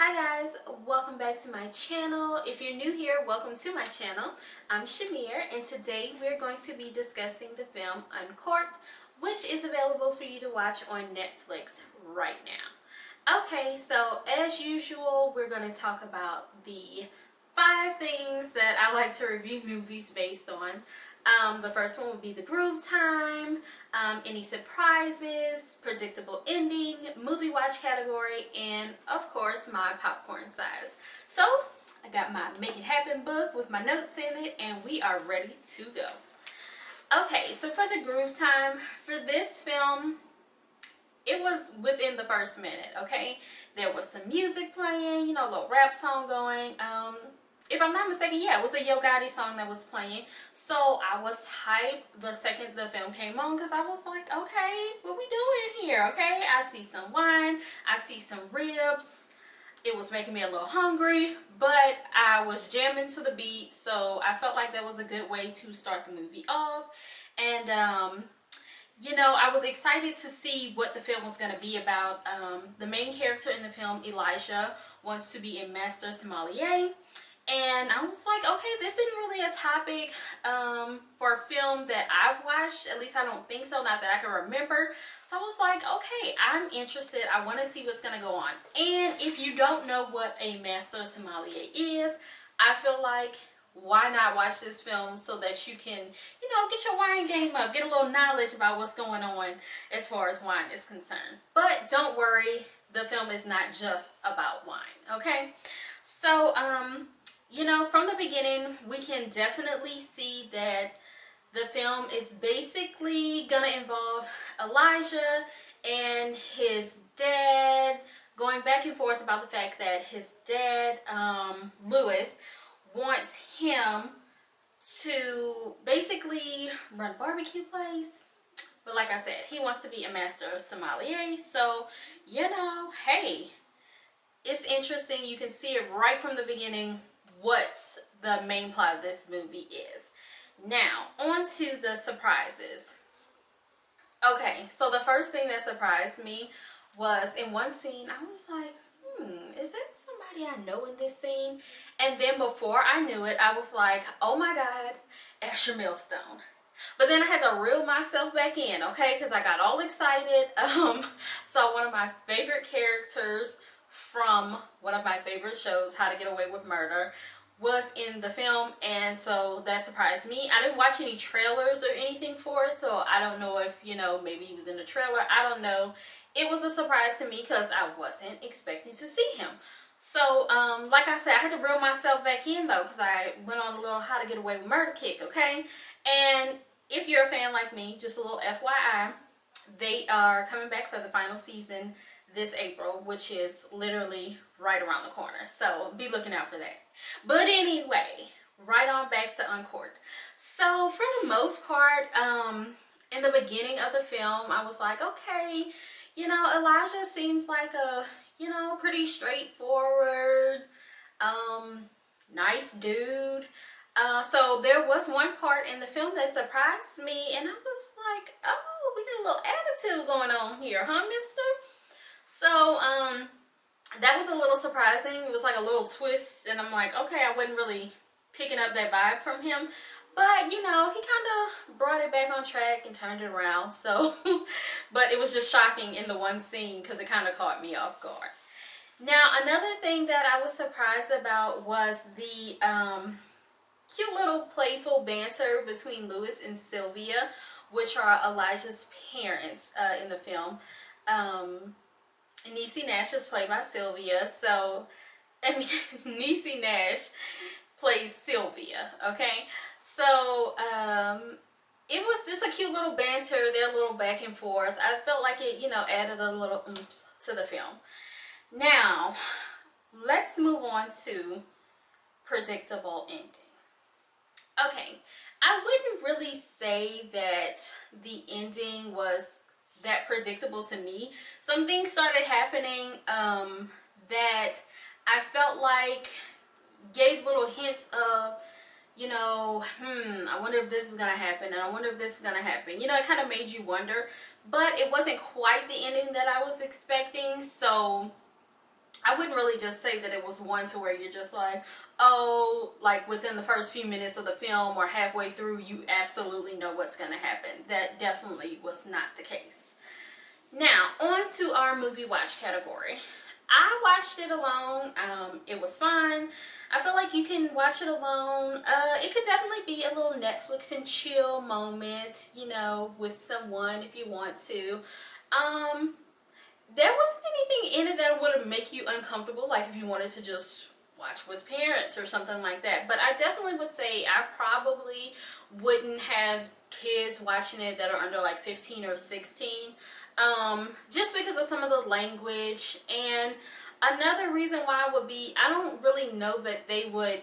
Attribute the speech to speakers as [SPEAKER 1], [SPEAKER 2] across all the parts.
[SPEAKER 1] Hi guys, welcome back to my channel. If you're new here, welcome to my channel. I'm Shimere, and today we're going to be discussing the film Uncorked, which is available for you to watch on Netflix right now. Okay, so as usual, we're going to talk about the 5 things that I like to review movies based on. The first one would be the groove time, any surprises, predictable ending, movie watch category, and of course my popcorn size. So I got my Make It Happen book with my notes in it, and we are ready to go. Okay, so for the groove time, for this film, it was within the first minute, okay? There was some music playing, a little rap song going. If I'm not mistaken, yeah, it was a Yo Gotti song that was playing. So I was hyped the second the film came on because I was like, okay, what we doing here, okay? I see some wine, I see some ribs. It was making me a little hungry, but I was jamming to the beat, so I felt like that was a good way to start the movie off. And, I was excited to see what the film was going to be about. The main character in the film, Elijah, wants to be a Master Sommelier. And I was like, okay, this isn't really a topic for a film that I've watched. At least I don't think so, not that I can remember. So I was like, okay, I'm interested. I want to see what's going to go on. And if you don't know what a Master Sommelier is, I feel like why not watch this film so that you can, get your wine game up, get a little knowledge about what's going on as far as wine is concerned. But don't worry, the film is not just about wine, okay? So, from the beginning, we can definitely see that the film is basically gonna involve Elijah and his dad going back and forth about the fact that his dad, Lewis, wants him to basically run a barbecue place. But like I said, he wants to be a Master Sommelier. So, hey, it's interesting. You can see it right from the beginning what the main plot of this movie is. Now, on to the surprises. Okay, so the first thing that surprised me was in one scene, I was like, is that somebody I know in this scene? And then before I knew it, I was like, oh my God, Asher Millstone. But then I had to reel myself back in, okay, because I got all excited. Saw one of my favorite characters from one of my favorite shows, How to Get Away with Murder, was in the film, and so that surprised me. I didn't watch any trailers or anything for it, so I don't know if, maybe he was in the trailer. I don't know. It was a surprise to me because I wasn't expecting to see him. So, like I said, I had to reel myself back in, though, because I went on a little How to Get Away with Murder kick, okay? And if you're a fan like me, just a little FYI, they are coming back for the final season this April, which is literally right around the corner, so be looking out for that. But anyway, right on back to Uncorked. So for the most part, in the beginning of the film, I was like, okay, Elijah seems like a pretty straightforward, nice dude. So there was one part in the film that surprised me, and I was like, oh, we got a little attitude going on here, huh, mister? So, that was a little surprising. It was like a little twist, and I'm like, okay, I wasn't really picking up that vibe from him. But, he kind of brought it back on track and turned it around. So, but it was just shocking in the one scene because it kind of caught me off guard. Now, another thing that I was surprised about was the cute little playful banter between Lewis and Sylvia, which are Elijah's parents in the film. Niecy Nash is played by Sylvia, so Niecy Nash plays Sylvia, okay? So, it was just a cute little banter, their little back and forth. I felt like it, added a little oomph to the film. Now, let's move on to predictable ending. Okay, I wouldn't really say that the ending was that predictable to me. Some things started happening that I felt like gave little hints of, I wonder if this is gonna happen, and I wonder if this is gonna happen. It kind of made you wonder, but it wasn't quite the ending that I was expecting, so I I wouldn't really just say that it was one to where you're just like, oh, like within the first few minutes of the film or halfway through, you absolutely know what's going to happen. That definitely was not the case. Now, on to our movie watch category. I watched it alone. It was fine. I feel like you can watch it alone. It could definitely be a little Netflix and chill moment, you know, with someone if you want to. There wasn't anything in it that would make you uncomfortable, like if you wanted to just watch with parents or something like that. But I definitely would say I probably wouldn't have kids watching it that are under like 15 or 16. Just because of some of the language. And another reason why would be, I don't really know that they would,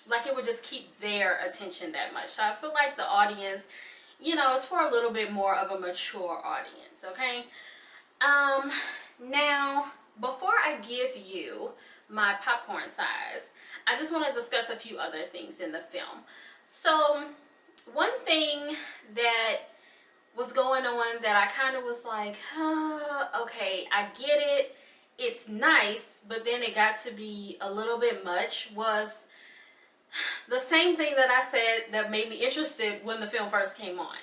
[SPEAKER 1] like it would just keep their attention that much. So I feel like the audience, you know, it's for a little bit more of a mature audience, okay? Now, before I give you my popcorn size, I just want to discuss a few other things in the film. So, one thing that was going on that I kind of was like, okay, I get it, it's nice, but then it got to be a little bit much, was the same thing that I said that made me interested when the film first came on.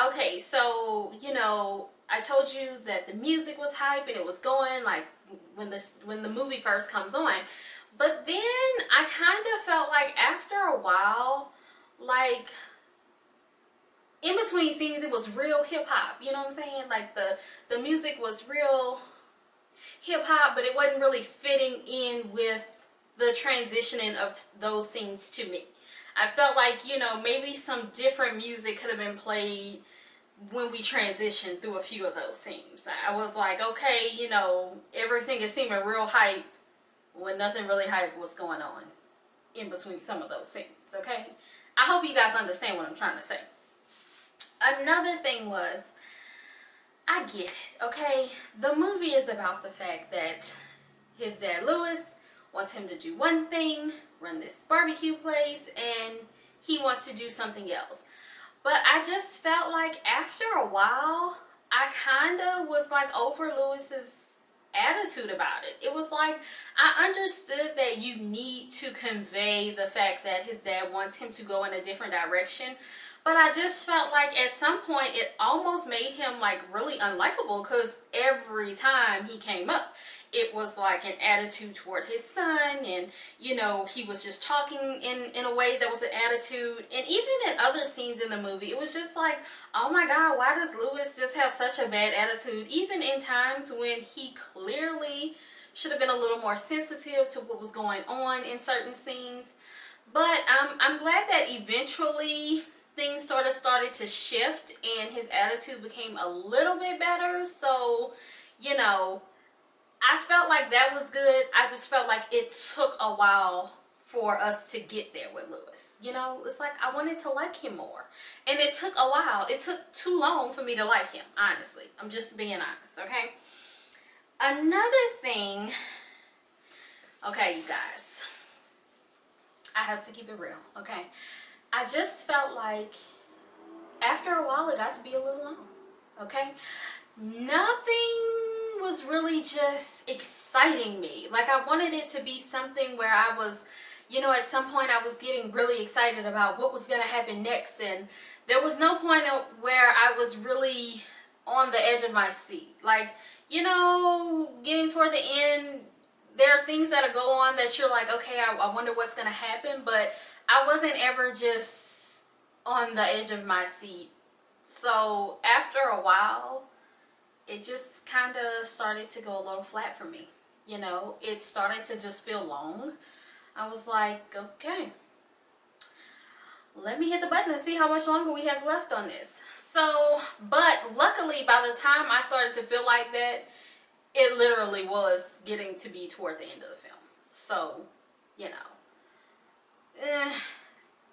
[SPEAKER 1] Okay, so, you know, I told you that the music was hype and it was going like when the movie first comes on. But then I kind of felt like after a while, like in between scenes, it was real hip hop. You know what I'm saying? Like the music was real hip hop, but it wasn't really fitting in with the transitioning of those scenes to me. I felt like, you know, maybe some different music could have been played when we transitioned through a few of those scenes. I was like, okay, you know, everything is seeming real hype when nothing really hype was going on in between some of those scenes, okay? I hope you guys understand what I'm trying to say. Another thing was, I get it, okay? The movie is about the fact that his dad, Lewis, wants him to do one thing, run this barbecue place, and he wants to do something else. But I just felt like after a while, I kind of was like over Lewis's attitude about it. It was like, I understood that you need to convey the fact that his dad wants him to go in a different direction. But I just felt like at some point it almost made him like really unlikable, because every time he came up, it was like an attitude toward his son, and you know, he was just talking in a way that was an attitude. And even in other scenes in the movie, it was just like, oh my god, why does Lewis just have such a bad attitude, even in times when he clearly should have been a little more sensitive to what was going on in certain scenes. But I'm glad that eventually things sort of started to shift and his attitude became a little bit better. So, you know, I felt like that was good. I just felt like it took a while for us to get there with Lewis. You know, it's like I wanted to like him more. And it took a while. It took too long for me to like him, honestly. I'm just being honest, okay? Another thing, okay, you guys, I have to keep it real, okay? I just felt like after a while it got to be a little long, okay? Nothing was really just exciting me. Like I wanted it to be something where I was, you know, at some point I was getting really excited about what was going to happen next, and there was no point where I was really on the edge of my seat. Like, you know, getting toward the end, there are things that go on that you're like, okay, I wonder what's going to happen, but I wasn't ever just on the edge of my seat. So after a while, it just kind of started to go a little flat for me. You know, it started to just feel long. I was like, okay, let me hit the button and see how much longer we have left on this. So, but luckily by the time I started to feel like that, it literally was getting to be toward the end of the film. So, you know,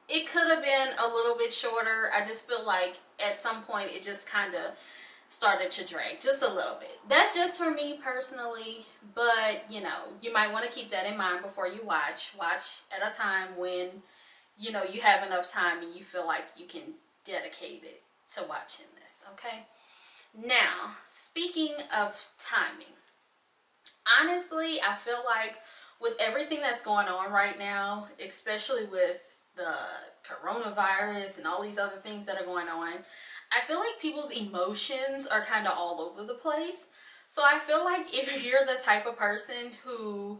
[SPEAKER 1] it could have been a little bit shorter. I just feel like at some point it just kind of started to drag just a little bit. That's just for me personally, but you know, you might want to keep that in mind before you watch at a time when, you know, you have enough time and you feel like you can dedicate it to watching this, okay? Now, speaking of timing, Honestly, I feel like with everything that's going on right now, especially with the coronavirus and all these other things that are going on, I feel like people's emotions are kind of all over the place. So I feel like if you're the type of person who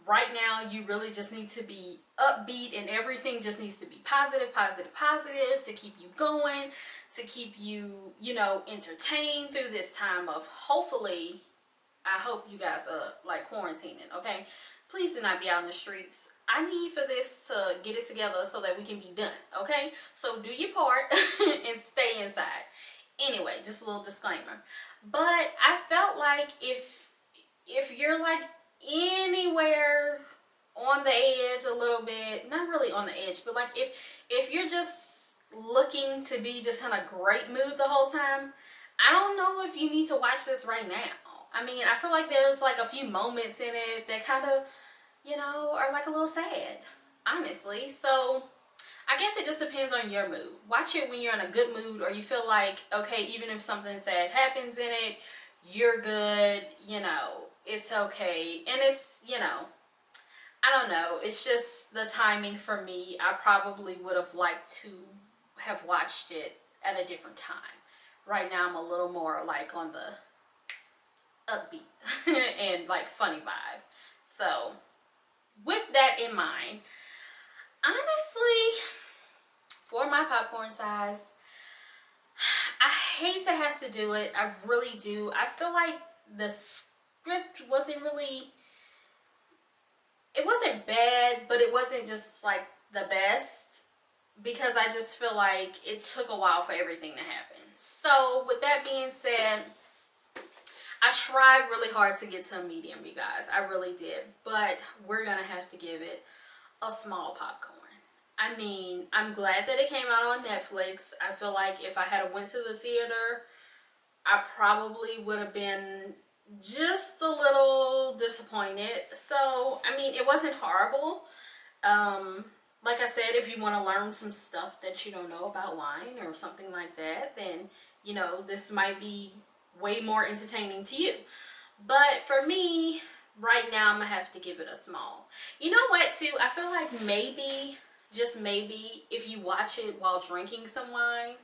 [SPEAKER 1] right now you really just need to be upbeat and everything just needs to be positive, positive, positive to keep you going, to keep you, you know, entertained through this time of hopefully, I hope you guys are like quarantining, okay? Please do not be out in the streets. I need for this to get it together so that we can be done, okay? So do your part and stay inside. Anyway, just a little disclaimer. But I felt like if you're like anywhere on the edge a little bit, not really on the edge, but like if you're just looking to be just in a great mood the whole time, I don't know if you need to watch this right now. I mean, I feel like there's like a few moments in it that kind of, you know, are like a little sad, honestly. So I guess it just depends on your mood. Watch it when you're in a good mood or you feel like, okay, even if something sad happens in it, you're good, you know, it's okay. And it's, you know, I don't know. It's just the timing for me. I probably would have liked to have watched it at a different time. Right now I'm a little more like on the upbeat and like funny vibe. So with that in mind, honestly, for my popcorn size, I hate to have to do it. I really do. I feel like the script wasn't really, it wasn't bad, but it wasn't just like the best, because I just feel like it took a while for everything to happen. So with that being said, I tried really hard to get to a medium, you guys. I really did. But we're going to have to give it a small popcorn. I mean, I'm glad that it came out on Netflix. I feel like if I had went to the theater, I probably would have been just a little disappointed. So, I mean, it wasn't horrible. Like I said, if you want to learn some stuff that you don't know about wine or something like that, then, you know, this might be way more entertaining to you. But for me, right now, I'm gonna have to give it a small. You know what, too? I feel like maybe, just maybe, if you watch it while drinking some wine,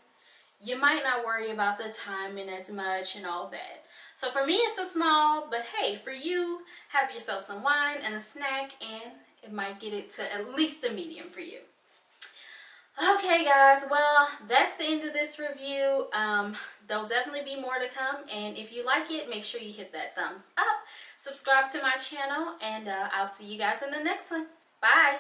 [SPEAKER 1] you might not worry about the timing as much and all that. So for me, it's a small, but hey, for you, have yourself some wine and a snack, and it might get it to at least a medium for you. Okay guys, well, that's the end of this review. There'll definitely be more to come, and if you like it, make sure you hit that thumbs up, subscribe to my channel, and I'll see you guys in the next one. Bye.